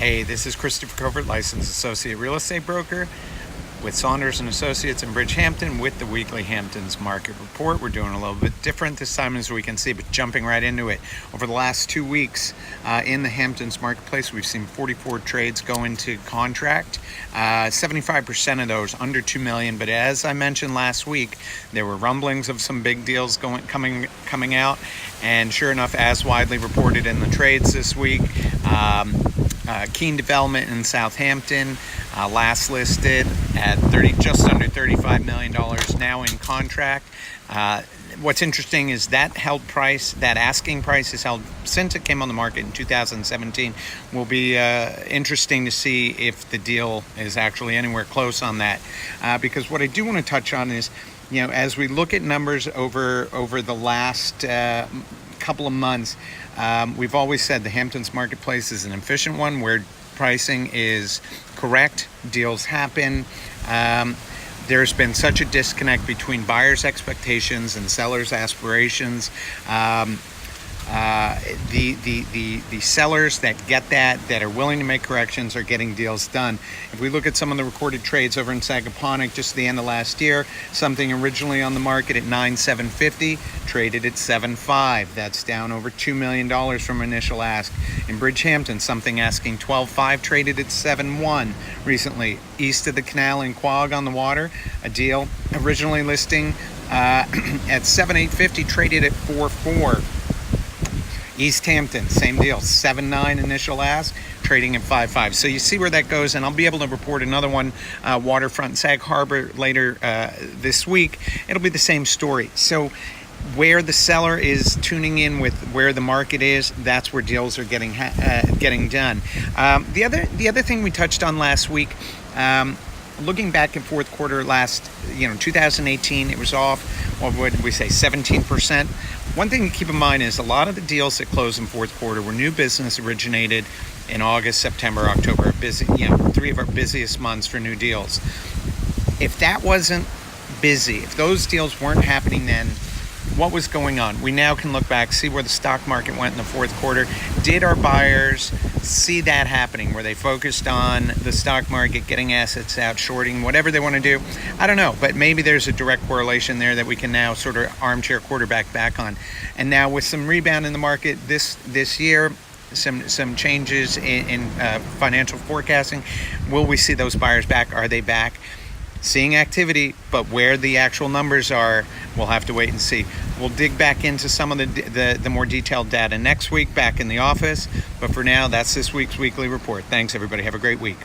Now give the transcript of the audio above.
Hey, this is Christopher Covert, licensed associate real estate broker with Saunders and Associates in Bridgehampton with the weekly Hamptons market report. We're doing a little bit different this time, as we can see, but jumping right into it. Over the last 2 weeks in the Hamptons marketplace, we've seen 44 trades go into contract. 75% of those under $2 million. But as I mentioned last week, there were rumblings of some big deals coming out, and sure enough, as widely reported in the trades this week, Keene Development in Southampton, last listed at just under $35 million, now in contract. What's interesting is that asking price has held since it came on the market in 2017. Will be interesting to see if the deal is actually anywhere close on that. Because what I do want to touch on is, as we look at numbers over the last couple of months, we've always said the Hamptons marketplace is an efficient one where pricing is correct, deals happen. There's been such a disconnect between buyers' expectations and sellers' aspirations. The sellers that get that are willing to make corrections, are getting deals done. If we look at some of the recorded trades over in Sagaponic just the end of last year, something originally on the market at $9,750 traded at $7,500. That's down over $2 million from initial ask. In Bridgehampton, something asking $12,500 traded at $7,100 recently. East of the canal in Quogue on the water, a deal originally listing at $7,850 traded at $4,400. East Hampton, same deal, $7,900 initial ask, trading at $5,500. So you see where that goes, and I'll be able to report another one, waterfront Sag Harbor, later this week. It'll be the same story. So where the seller is tuning in with where the market is, that's where deals are getting done. The other thing we touched on last week, looking back at fourth quarter 2018, it was off, what would we say, 17%. One thing to keep in mind is a lot of the deals that closed in fourth quarter were new business originated in August, September, October, three of our busiest months for new deals. If that wasn't busy, if those deals weren't happening then, what was going on? We now can look back, see where the stock market went in the fourth quarter. Did our buyers see that happening? Were they focused on the stock market, getting assets out, shorting, whatever they want to do? I don't know, but maybe there's a direct correlation there that we can now sort of armchair quarterback back on. And now with some rebound in the market this year, some changes in financial forecasting, will we see those buyers back? Are they back? Seeing activity, but where the actual numbers are, we'll have to wait and see. We'll dig back into some of the more detailed data next week back in the office. But for now, that's this week's weekly report. Thanks, everybody. Have a great week.